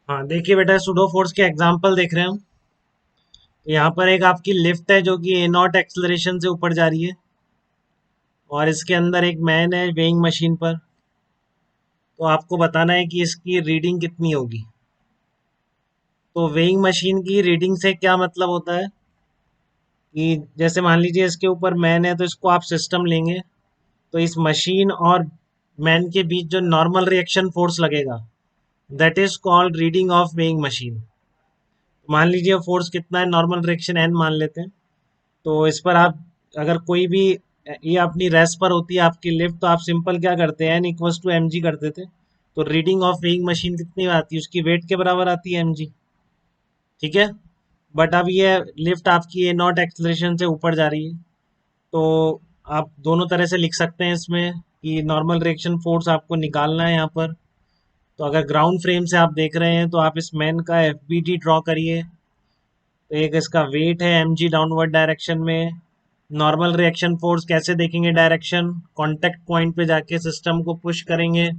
हाँ देखिए बेटा, सुडो फोर्स के एग्जांपल देख रहे हैं हम। तो यहाँ पर एक आपकी लिफ्ट है जो कि ए नॉट एक्सलरेशन से ऊपर जा रही है, और इसके अंदर एक मैन है वेइंग मशीन पर। तो आपको बताना है कि इसकी रीडिंग कितनी होगी। तो वेइंग मशीन की रीडिंग से क्या मतलब होता है कि जैसे मान लीजिए इसके ऊपर मैन है, तो इसको आप सिस्टम लेंगे, तो इस मशीन और मैन के बीच जो नॉर्मल रिएक्शन फोर्स लगेगा, that is called reading of weighing machine. मान लीजिए फोर्स कितना है, नॉर्मल रिएक्शन एन मान लेते हैं। तो इस पर आप अगर कोई भी, ये अपनी रेस्ट पर होती है आपकी लिफ्ट, तो आप सिंपल क्या करते हैं, n equals to M g कर देते हैं। तो रीडिंग ऑफ वेइंग मशीन कितनी आती है, उसकी वेट के बराबर आती है एम जी। ठीक है। बट अब ये लिफ्ट आपकी ए नॉट एक्सलेशन से ऊपर जा रही है। तो आप दोनों तरह से लिख सकते हैं इसमें कि नॉर्मल रिएक्शन फोर्स आपको निकालना है यहाँ पर। तो अगर ग्राउंड फ्रेम से आप देख रहे हैं, तो आप इस मैन का एफ बी डी ड्रॉ करिए। तो एक इसका वेट है एम जी डाउनवर्ड डायरेक्शन में। नॉर्मल रिएक्शन फोर्स कैसे देखेंगे, डायरेक्शन कांटेक्ट पॉइंट पे जाके सिस्टम को पुश करेंगे,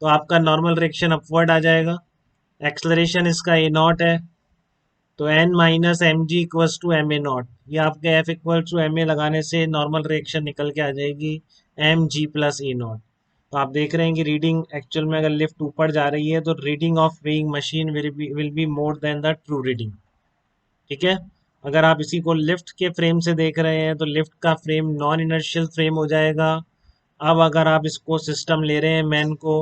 तो आपका नॉर्मल रिएक्शन अपवर्ड आ जाएगा। एक्सलरेशन इसका ए नॉट है, तो n minus M G equals to m A not. ये आपके f equal to m a लगाने से नॉर्मल रिएक्शन निकल के आ जाएगी m g plus a not. तो आप देख रहे हैं कि रीडिंग एक्चुअल में अगर लिफ्ट ऊपर जा रही है, तो reading of weighing machine will be more than the true reading. ठीक है। अगर आप इसी को लिफ्ट के फ्रेम से देख रहे हैं, तो लिफ्ट का फ्रेम नॉन इनर्शियल फ्रेम हो जाएगा। अब अगर आप इसको सिस्टम ले रहे हैं मैन को,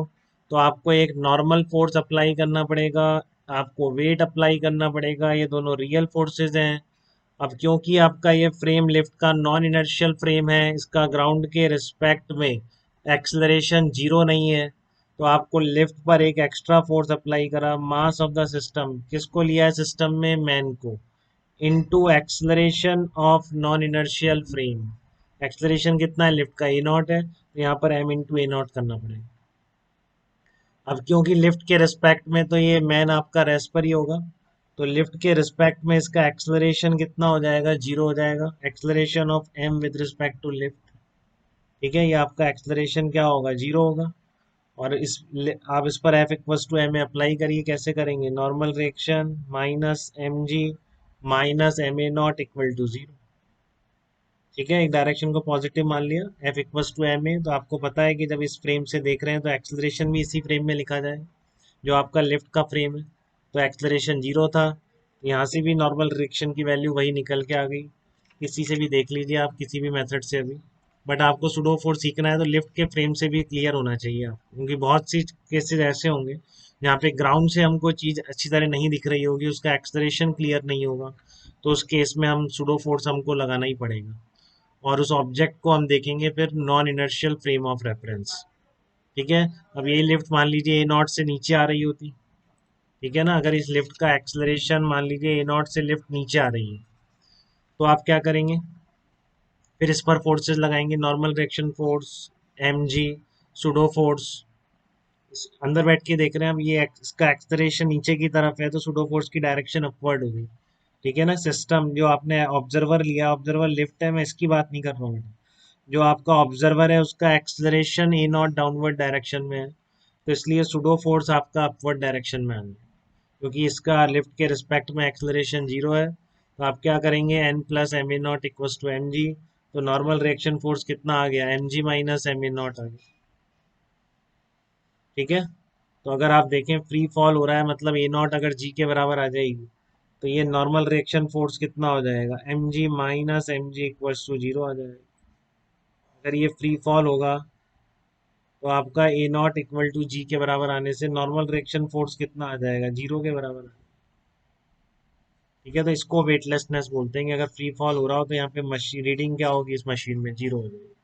तो आपको एक नॉर्मल फोर्स अप्लाई करना पड़ेगा, आपको वेट अप्लाई करना पड़ेगा, ये दोनों रियल फोर्सेस हैं। अब क्योंकि आपका ये फ्रेम लिफ्ट का नॉन इनर्शियल फ्रेम है, इसका ग्राउंड के रिस्पेक्ट में एक्सलरेशन जीरो नहीं है, तो आपको लिफ्ट पर एक एक्स्ट्रा फोर्स अप्लाई करा, मास ऑफ द सिस्टम किसको लिया है सिस्टम में, मैन को, into acceleration of non inertial frame. Acceleration कितना है लिफ्ट का, ए नॉट है, तो यहाँ पर एम इंटू ए नॉट करना पड़ेगा। अब क्योंकि लिफ्ट के रिस्पेक्ट में तो ये मैन आपका रेस्ट पर ही होगा, तो लिफ्ट के रिस्पेक्ट में इसका एक्सलरेशन कितना हो जाएगा, जीरो हो जाएगा। Acceleration of m with respect to lift. ठीक है, ये आपका एक्सलरेशन क्या होगा, जीरो होगा। और आप इस पर F equals to m apply करिए। कैसे करेंगे, normal reaction minus M G minus M A not equal to zero. ठीक है, एक डायरेक्शन को पॉजिटिव मान लिया, F equals to m a. तो आपको पता है कि जब इस फ्रेम से देख रहे हैं, तो एक्सलरेशन भी इसी फ्रेम में लिखा जाए जो आपका लिफ्ट का फ्रेम है। तो एक्सलरेशन जीरो था, यहाँ से भी नॉर्मल रिएक्शन की वैल्यू वही निकल के आ गई। किसी से भी देख लीजिए आप, किसी भी मेथड से अभी। बट आपको सुडो फोर्स सीखना है, तो लिफ्ट के फ्रेम से भी क्लियर होना चाहिए आप, क्योंकि बहुत सी केसेस ऐसे होंगे जहाँ पे ग्राउंड से हमको चीज़ अच्छी तरह नहीं दिख रही होगी, उसका एक्सलरेशन क्लियर नहीं होगा, तो उस केस में हम सुडो फोर्स हमको लगाना ही पड़ेगा। और उस ऑब्जेक्ट को हम देखेंगे फिर non inertial frame of reference. ठीक है। अब ये लिफ्ट मान लीजिए ए नॉट से नीचे आ रही होती, ठीक है ना, अगर इस लिफ्ट का एक्सलरेशन मान लीजिए ए नॉट से लिफ्ट नीचे आ रही है, तो आप क्या करेंगे, फिर इस पर फोर्सेस लगाएंगे, normal reaction force m g, pseudo force. अंदर बैठ के देख रहे हैं हम, ये इसका एक्सलरेशन नीचे की तरफ है, तो सुडो फोर्स की डायरेक्शन अपवर्ड होगी। ठीक है ना। सिस्टम जो आपने ऑब्जर्वर लिया, ऑब्जर्वर लिफ्ट है, मैं इसकी बात नहीं कर रहा हूँ। जो आपका ऑब्जर्वर है उसका acceleration A not downward direction में है, तो इसलिए सुडो फोर्स आपका अपवर्ड डायरेक्शन में आना है। क्योंकि इसका लिफ्ट के रिस्पेक्ट में एक्सलरेशन जीरो है, तो आप क्या करेंगे, N plus M A naught equals to M G. तो नॉर्मल रिएक्शन फोर्स कितना आ गया, M ji minus M A naught आ गया। ठीक है। तो अगर आप देखें फ्री फॉल हो रहा है, मतलब ए नॉट अगर जी के बराबर आ जाएगी, तो ये नॉर्मल रिएक्शन फोर्स कितना हो जाएगा, M ji minus M G equals to zero आ जाएगा। अगर ये फ्री फॉल होगा, तो आपका A not equal to G के बराबर आने से नॉर्मल रिएक्शन फोर्स कितना आ जाएगा, जीरो के बराबर। ठीक है, तो इसको वेटलेसनेस बोलते हैं कि अगर फ्री फॉल हो रहा हो, तो यहाँ पे मशीन रीडिंग क्या होगी, इस मशीन में जीरो हो जाएगी।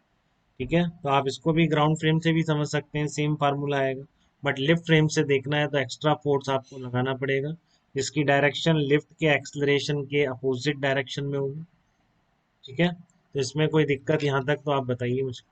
ठीक है, तो आप इसको भी ग्राउंड फ्रेम से भी समझ सकते हैं, सेम फार्मूला आएगा। बट लिफ्ट फ्रेम से देखना है, तो एक्स्ट्रा फोर्स आपको लगाना पड़ेगा, जिसकी डायरेक्शन लिफ्ट के एक्सलरेशन के अपोजिट डायरेक्शन में होगी। ठीक है, तो इसमें कोई दिक्कत यहाँ तक तो आप बताइए मुझे।